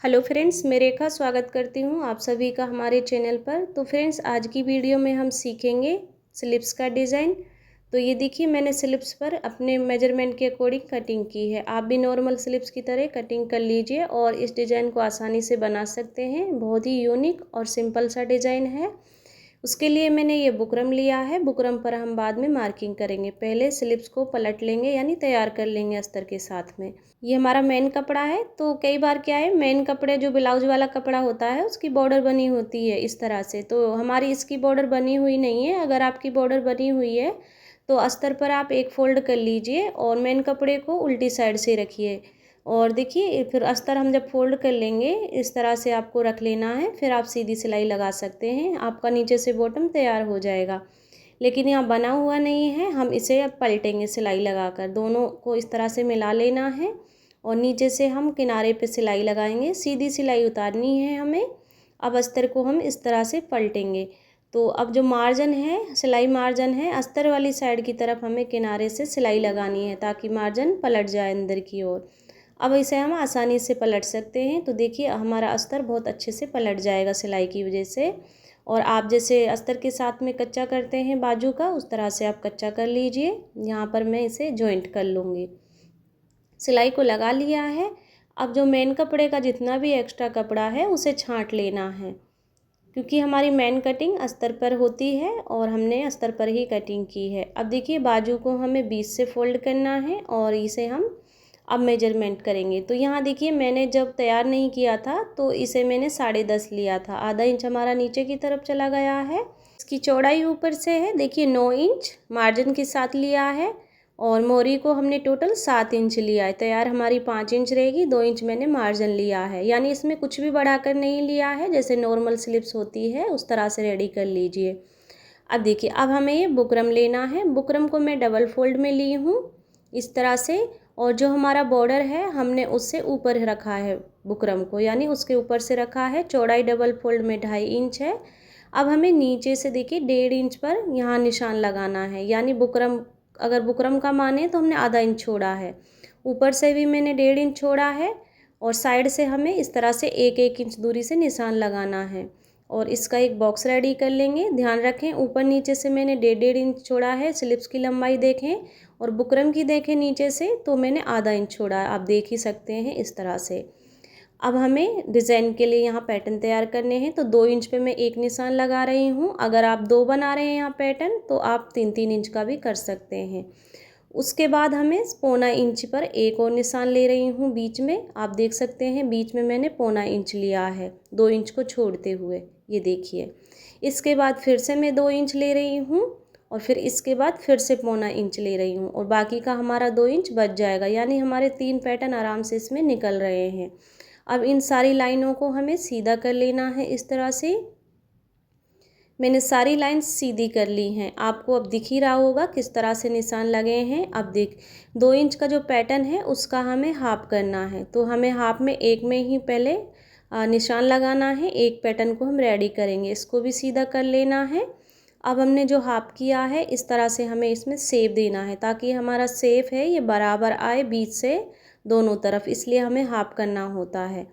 Hello friends, मैं रेखा स्वागत करती हूँ आप सभी का हमारे चैनल पर। तो फ्रेंड्स, आज की वीडियो में हम सीखेंगे स्लिप्स का डिज़ाइन। तो ये देखिए, मैंने स्लिप्स पर अपने मेजरमेंट के अकॉर्डिंग कटिंग की है। आप भी नॉर्मल स्लिप्स की तरह कटिंग कर लीजिए और इस डिज़ाइन को आसानी से बना सकते हैं। बहुत ही यूनिक और सिंपल सा डिज़ाइन है। उसके लिए मैंने ये बुकरम लिया है। बुकरम पर हम बाद में मार्किंग करेंगे। पहले स्लिप्स को पलट लेंगे, यानी तैयार कर लेंगे अस्तर के साथ में। ये हमारा मेन कपड़ा है। तो कई बार क्या है, मेन कपड़े जो ब्लाउज वाला कपड़ा होता है उसकी बॉर्डर बनी होती है इस तरह से। तो हमारी इसकी बॉर्डर बनी हुई नहीं है। अगर आपकी बॉर्डर बनी हुई है तो अस्तर पर आप एक फोल्ड कर लीजिए और मेन कपड़े को उल्टी साइड से रखिए। और देखिए, फिर अस्तर हम जब फोल्ड कर लेंगे इस तरह से आपको रख लेना है। फिर आप सीधी सिलाई लगा सकते हैं। आपका नीचे से बॉटम तैयार हो जाएगा। लेकिन यहाँ बना हुआ नहीं है, हम इसे अब पलटेंगे सिलाई लगाकर। दोनों को इस तरह से मिला लेना है और नीचे से हम किनारे पे सिलाई लगाएंगे। सीधी सिलाई उतारनी है हमें। अब अस्तर को हम इस तरह से पलटेंगे। तो अब जो मार्जिन है, सिलाई मार्जिन है, अस्तर वाली साइड की तरफ हमें किनारे से सिलाई लगानी है ताकि मार्जिन पलट जाए अंदर की ओर। अब इसे हम आसानी से पलट सकते हैं। तो देखिए, हमारा अस्तर बहुत अच्छे से पलट जाएगा सिलाई की वजह से। और आप जैसे अस्तर के साथ में कच्चा करते हैं बाजू का, उस तरह से आप कच्चा कर लीजिए। यहाँ पर मैं इसे जॉइंट कर लूँगी। सिलाई को लगा लिया है। अब जो मेन कपड़े का जितना भी एक्स्ट्रा कपड़ा है उसे छांट लेना है, क्योंकि हमारी मेन कटिंग अस्तर पर होती है और हमने अस्तर पर ही कटिंग की है। अब देखिए, बाजू को हमें बीच से फोल्ड करना है और इसे हम अब मेजरमेंट करेंगे। तो यहाँ देखिए, मैंने जब तैयार नहीं किया था तो इसे मैंने 10.5 लिया था। आधा इंच हमारा नीचे की तरफ चला गया है। इसकी चौड़ाई ऊपर से है, देखिए 9 इंच मार्जिन के साथ लिया है। और मोरी को हमने टोटल 7 इंच लिया है। तैयार हमारी 5 इंच रहेगी। 2 इंच मैंने मार्जिन लिया है, यानी इसमें कुछ भी बढ़ाकर नहीं लिया है। जैसे नॉर्मल स्लिप्स होती है उस तरह से रेडी कर लीजिए। अब देखिए, अब हमें ये बुकरम लेना है। बुकरम को मैं डबल फोल्ड में ली हूँ इस तरह से। और जो हमारा बॉर्डर है हमने उससे ऊपर रखा है बुकरम को, यानी उसके ऊपर से रखा है। चौड़ाई डबल फोल्ड में 2.5 इंच है। अब हमें नीचे से देखिए 1.5 इंच पर यहाँ निशान लगाना है, यानी बुकरम, अगर बुकरम का माने तो हमने आधा इंच छोड़ा है। ऊपर से भी मैंने 1.5 इंच छोड़ा है और साइड से हमें इस तरह से 1-1 इंच दूरी से निशान लगाना है। और इसका एक बॉक्स रेडी कर लेंगे। ध्यान रखें, ऊपर नीचे से मैंने 1.5 इंच छोड़ा है। स्लिप्स की लंबाई देखें और बुकरम की देखें नीचे से तो मैंने आधा इंच छोड़ा है। आप देख ही सकते हैं इस तरह से। अब हमें डिज़ाइन के लिए यहाँ पैटर्न तैयार करने हैं। तो 2 इंच पे मैं एक निशान लगा रही हूँ। अगर आप 2 बना रहे हैं यहाँ पैटर्न तो आप 3-3 इंच का भी कर सकते हैं। उसके बाद हमें 1.25 इंच पर एक और निशान ले रही हूँ बीच में। आप देख सकते हैं बीच में मैंने 1.25 इंच लिया है, 2 इंच को छोड़ते हुए। ये देखिए, इसके बाद फिर से मैं 2 इंच ले रही हूँ और फिर इसके बाद फिर से 1.25 इंच ले रही हूँ और बाकी का हमारा 2 इंच बच जाएगा, यानी हमारे 3 पैटर्न आराम से इसमें निकल रहे हैं। अब इन सारी लाइनों को हमें सीधा कर लेना है इस तरह से। मैंने सारी लाइन सीधी कर ली हैं। आपको अब दिख ही रहा होगा किस तरह से निशान लगे हैं। अब देख, 2 इंच का जो पैटर्न है उसका हमें हाफ करना है। तो हमें हाफ में एक में ही पहले निशान लगाना है। एक पैटर्न को हम रेडी करेंगे, इसको भी सीधा कर लेना है। अब हमने जो हाफ किया है इस तरह से हमें इसमें सेप देना है ताकि हमारा सेप है ये बराबर आए बीच से दोनों तरफ, इसलिए हमें हाफ करना होता है।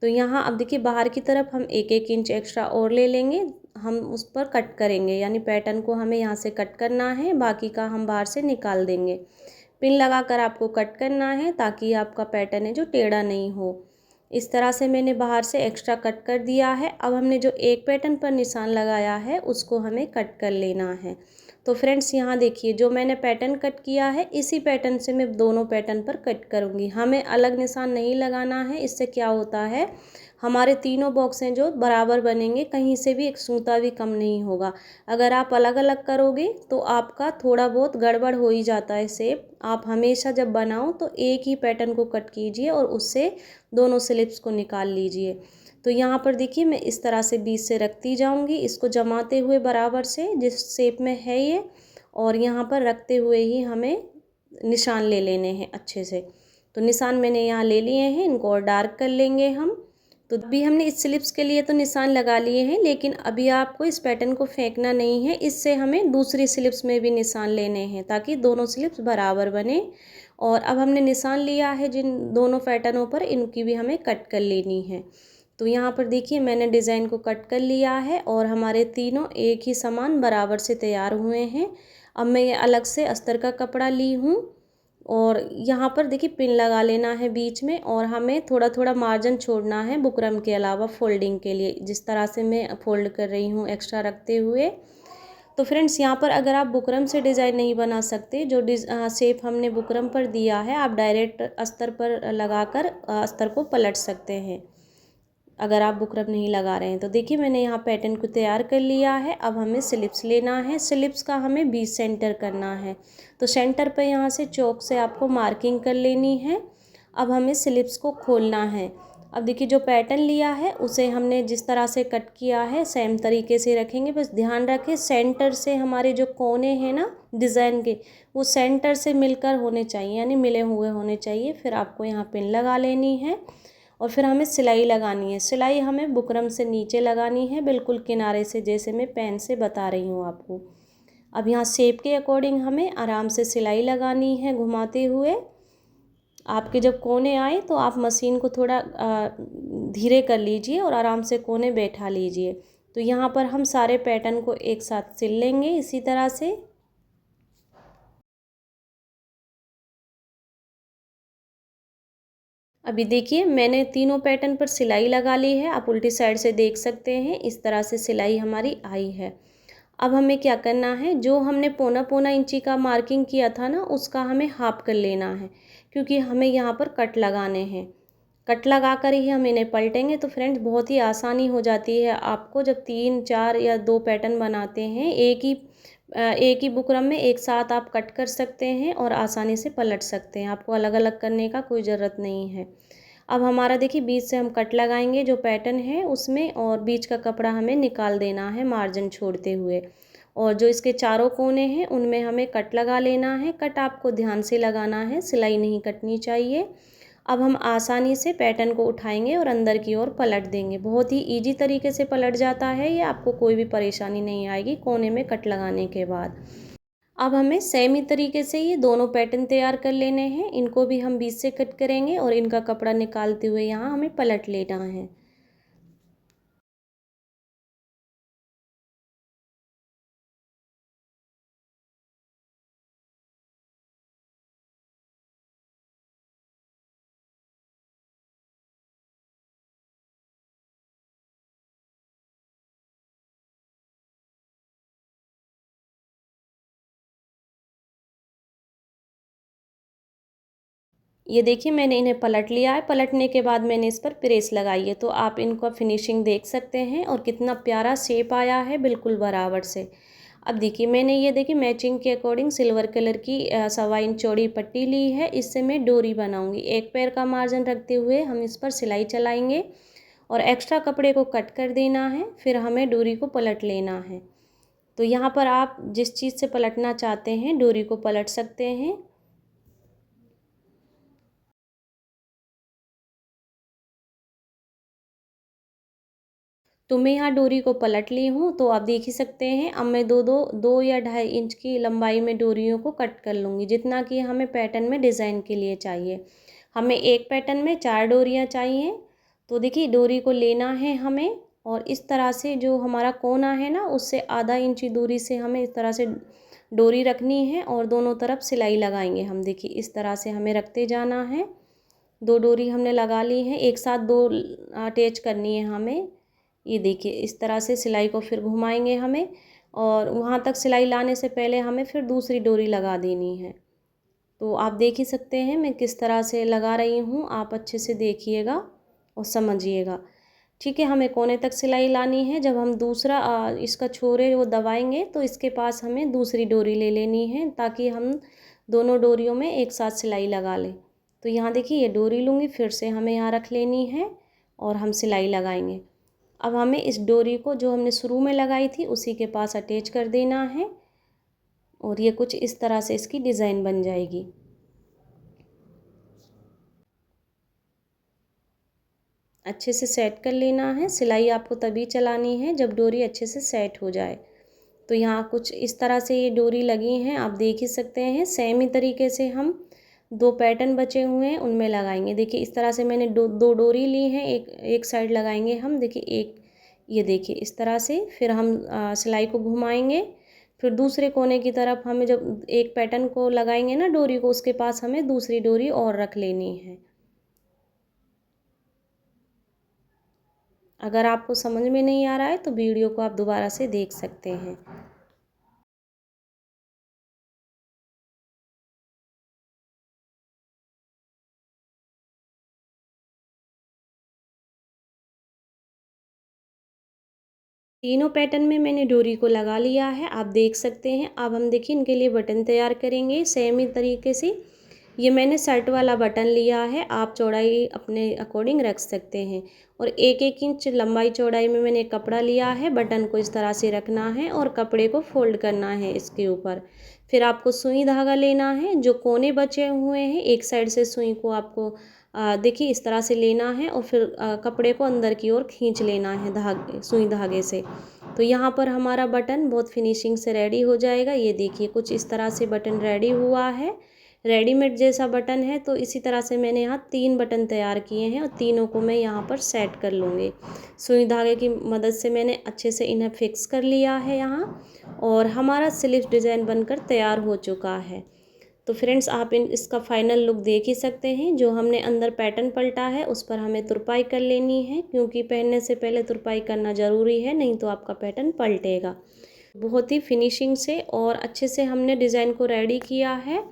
तो यहाँ अब देखिए, बाहर की तरफ हम 1-1 इंच एक्स्ट्रा और ले लेंगे। हम उस पर कट करेंगे, यानी पैटर्न को हमें यहाँ से कट करना है, बाकी का हम बाहर से निकाल देंगे। पिन लगाकर आपको कट करना है ताकि आपका पैटर्न है जो टेढ़ा नहीं हो। इस तरह से मैंने बाहर से एक्स्ट्रा कट कर दिया है। अब हमने जो एक पैटर्न पर निशान लगाया है उसको हमें कट कर लेना है। तो फ्रेंड्स, यहाँ देखिए, जो मैंने पैटर्न कट किया है इसी पैटर्न से मैं दोनों पैटर्न पर कट करूँगी। हमें अलग निशान नहीं लगाना है। इससे क्या होता है, हमारे तीनों बॉक्स हैं जो बराबर बनेंगे, कहीं से भी एक सूता भी कम नहीं होगा। अगर आप अलग अलग करोगे तो आपका थोड़ा बहुत गड़बड़ हो ही जाता है शेप। आप हमेशा जब बनाओ तो एक ही पैटर्न को कट कीजिए और उससे दोनों स्लिप्स को निकाल लीजिए। तो यहाँ पर देखिए, मैं इस तरह से बीच से रखती जाऊँगी, इसको जमाते हुए बराबर से जिस शेप में है ये, और यहाँ पर रखते हुए ही हमें निशान ले लेने हैं अच्छे से। तो निशान मैंने यहाँ ले लिए हैं, इनको और डार्क कर लेंगे हम। तो अभी हमने इस स्लिप्स के लिए तो निशान लगा लिए हैं, लेकिन अभी आपको इस पैटर्न को फेंकना नहीं है। इससे हमें दूसरी स्लिप्स में भी निशान लेने हैं ताकि दोनों स्लिप्स बराबर बने और अब हमने निशान लिया है जिन दोनों पैटर्नों पर, इनकी भी हमें कट कर लेनी है। तो यहाँ पर देखिए मैंने डिज़ाइन को कट कर लिया है और हमारे तीनों एक ही समान बराबर से तैयार हुए हैं। अब मैं ये अलग से अस्तर का कपड़ा ली हूँ और यहाँ पर देखिए पिन लगा लेना है बीच में, और हमें थोड़ा थोड़ा मार्जिन छोड़ना है बुकरम के अलावा फोल्डिंग के लिए, जिस तरह से मैं फोल्ड कर रही हूँ एक्स्ट्रा रखते हुए। तो फ्रेंड्स यहाँ पर अगर आप बुकरम से डिज़ाइन नहीं बना सकते, जो शेप हमने बुकरम पर दिया है आप डायरेक्ट अस्तर पर लगाकर अस्तर को पलट सकते हैं, अगर आप बुकरम नहीं लगा रहे हैं। तो देखिए मैंने यहाँ पैटर्न को तैयार कर लिया है। अब हमें स्लिप्स लेना है, स्लिप्स का हमें बीच सेंटर करना है। तो सेंटर पर यहाँ से चौक से आपको मार्किंग कर लेनी है। अब हमें स्लिप्स को खोलना है। अब देखिए जो पैटर्न लिया है उसे हमने जिस तरह से कट किया है सेम तरीके से रखेंगे। बस ध्यान रखें सेंटर से हमारे जो कोने हैं ना डिज़ाइन के, वो सेंटर से मिलकर होने चाहिए, यानी मिले हुए होने चाहिए। फिर आपको यहाँ पिन लगा लेनी है और फिर हमें सिलाई लगानी है। सिलाई हमें बुकरम से नीचे लगानी है, बिल्कुल किनारे से, जैसे मैं पेन से बता रही हूँ आपको। अब यहाँ शेप के अकॉर्डिंग हमें आराम से सिलाई लगानी है घुमाते हुए। आपके जब कोने आए तो आप मशीन को थोड़ा धीरे कर लीजिए और आराम से कोने बैठा लीजिए। तो यहाँ पर हम सारे पैटर्न को एक साथ सिल लेंगे इसी तरह से। अभी देखिए मैंने तीनों पैटर्न पर सिलाई लगा ली है, आप उल्टी साइड से देख सकते हैं, इस तरह से सिलाई हमारी आई है। अब हमें क्या करना है, जो हमने पौना पौना इंची का मार्किंग किया था ना, उसका हमें हाफ कर लेना है, क्योंकि हमें यहाँ पर कट लगाने हैं। कट लगा कर ही हम इन्हें पलटेंगे। तो फ्रेंड्स बहुत ही आसानी हो जाती है आपको, जब 3 4 या 2 पैटर्न बनाते हैं एक ही बुकरम में एक साथ आप कट कर सकते हैं और आसानी से पलट सकते हैं। आपको अलग अलग करने का कोई ज़रूरत नहीं है। अब हमारा देखिए बीच से हम कट लगाएंगे जो पैटर्न है उसमें, और बीच का कपड़ा हमें निकाल देना है मार्जिन छोड़ते हुए, और जो इसके चारों कोने हैं उनमें हमें कट लगा लेना है। कट आपको ध्यान से लगाना है, सिलाई नहीं कटनी चाहिए। अब हम आसानी से पैटर्न को उठाएंगे और अंदर की ओर पलट देंगे। बहुत ही इजी तरीके से पलट जाता है ये, आपको कोई भी परेशानी नहीं आएगी कोने में कट लगाने के बाद। अब हमें सेम ही तरीके से ये दोनों पैटर्न तैयार कर लेने हैं। इनको भी हम बीच से कट करेंगे और इनका कपड़ा निकालते हुए यहाँ हमें पलट लेना है। ये देखिए मैंने इन्हें पलट लिया है। पलटने के बाद मैंने इस पर प्रेस लगाई है, तो आप इनका फिनिशिंग देख सकते हैं और कितना प्यारा शेप आया है, बिल्कुल बराबर से। अब देखिए मैंने ये देखिए मैचिंग के अकॉर्डिंग सिल्वर कलर की 1.25 इंच चौड़ी पट्टी ली है। इससे मैं डोरी बनाऊंगी। एक पैर का मार्जिन रखते हुए हम इस पर सिलाई चलाएंगे और एक्स्ट्रा कपड़े को कट कर देना है। फिर हमें डोरी को पलट लेना है। तो यहाँ पर आप जिस चीज़ से पलटना चाहते हैं डोरी को पलट सकते हैं। तो मैं यहाँ डोरी को पलट ली हूँ, तो आप देख ही सकते हैं। अब मैं दो या 2.5 इंच की लंबाई में डोरियों को कट कर लूँगी, जितना कि हमें पैटर्न में डिज़ाइन के लिए चाहिए। हमें एक पैटर्न में 4 डोरियाँ चाहिए। तो देखिए डोरी को लेना है हमें, और इस तरह से जो हमारा कोना है ना, उससे आधा इंची दूरी से हमें इस तरह से डोरी रखनी है और दोनों तरफ सिलाई लगाएंगे हम। देखिए इस तरह से हमें रखते जाना है। 2 डोरी हमने लगा ली है, एक साथ 2 अटैच करनी है हमें। ये देखिए इस तरह से सिलाई को फिर घुमाएंगे हमें, और वहाँ तक सिलाई लाने से पहले हमें फिर दूसरी डोरी लगा देनी है। तो आप देख ही सकते हैं मैं किस तरह से लगा रही हूँ, आप अच्छे से देखिएगा और समझिएगा। ठीक है, हमें कोने तक सिलाई लानी है। जब हम दूसरा इसका छोरे वो दबाएंगे तो इसके पास हमें दूसरी डोरी ले लेनी है, ताकि हम दोनों डोरियों में एक साथ सिलाई लगा लें। तो यहाँ देखिए ये डोरी लूँगी, फिर से हमें यहाँ रख लेनी है और हम सिलाई लगाएंगे। अब हमें इस डोरी को जो हमने शुरू में लगाई थी उसी के पास अटैच कर देना है, और ये कुछ इस तरह से इसकी डिज़ाइन बन जाएगी। अच्छे से सेट कर लेना है। सिलाई आपको तभी चलानी है जब डोरी अच्छे से सेट हो जाए। तो यहाँ कुछ इस तरह से ये डोरी लगी हैं, आप देख ही सकते हैं। सेम ही तरीके से हम 2 पैटर्न बचे हुए हैं उनमें लगाएंगे। देखिए इस तरह से मैंने दो डोरी ली हैं, एक साइड लगाएंगे हम। देखिए एक, ये देखिए इस तरह से फिर हम सिलाई को घुमाएंगे। फिर दूसरे कोने की तरफ हमें जब एक पैटर्न को लगाएंगे ना डोरी को, उसके पास हमें दूसरी डोरी और रख लेनी है। अगर आपको समझ में नहीं आ रहा है तो वीडियो को आप दोबारा से देख सकते हैं। तीनों पैटर्न में मैंने डोरी को लगा लिया है, आप देख सकते हैं। अब हम देखिए इनके लिए बटन तैयार करेंगे सेम ही तरीके से। ये मैंने शर्ट वाला बटन लिया है, आप चौड़ाई अपने अकॉर्डिंग रख सकते हैं। और 1-1 इंच लंबाई चौड़ाई में मैंने कपड़ा लिया है। बटन को इस तरह से रखना है और कपड़े को फोल्ड करना है इसके ऊपर। फिर आपको सुई धागा लेना है, जो कोने बचे हुए हैं एक साइड से सुई को आपको देखिए इस तरह से लेना है और फिर कपड़े को अंदर की ओर खींच लेना है सुई धागे से। तो यहाँ पर हमारा बटन बहुत फिनिशिंग से रेडी हो जाएगा। ये देखिए कुछ इस तरह से बटन रेडी हुआ है, रेडीमेड जैसा बटन है। तो इसी तरह से मैंने यहाँ 3 बटन तैयार किए हैं और तीनों को मैं यहाँ पर सेट कर लूँगी। सुई धागे की मदद से मैंने अच्छे से इन्हें फिक्स कर लिया है यहाँ, और हमारा स्लीव्स डिज़ाइन बनकर तैयार हो चुका है। तो फ्रेंड्स आप इसका फाइनल लुक देख ही सकते हैं। जो हमने अंदर पैटर्न पलटा है उस पर हमें तुरपाई कर लेनी है, क्योंकि पहनने से पहले तुरपाई करना ज़रूरी है, नहीं तो आपका पैटर्न पलटेगा। बहुत ही फिनिशिंग से और अच्छे से हमने डिज़ाइन को रेडी किया है।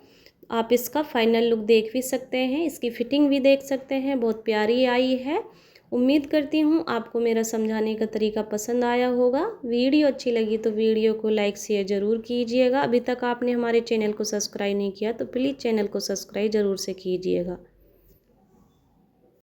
आप इसका फाइनल लुक देख भी सकते हैं, इसकी फिटिंग भी देख सकते हैं, बहुत प्यारी आई है। उम्मीद करती हूँ आपको मेरा समझाने का तरीका पसंद आया होगा। वीडियो अच्छी लगी तो वीडियो को लाइक शेयर ज़रूर कीजिएगा। अभी तक आपने हमारे चैनल को सब्सक्राइब नहीं किया तो प्लीज़ चैनल को सब्सक्राइब ज़रूर से कीजिएगा।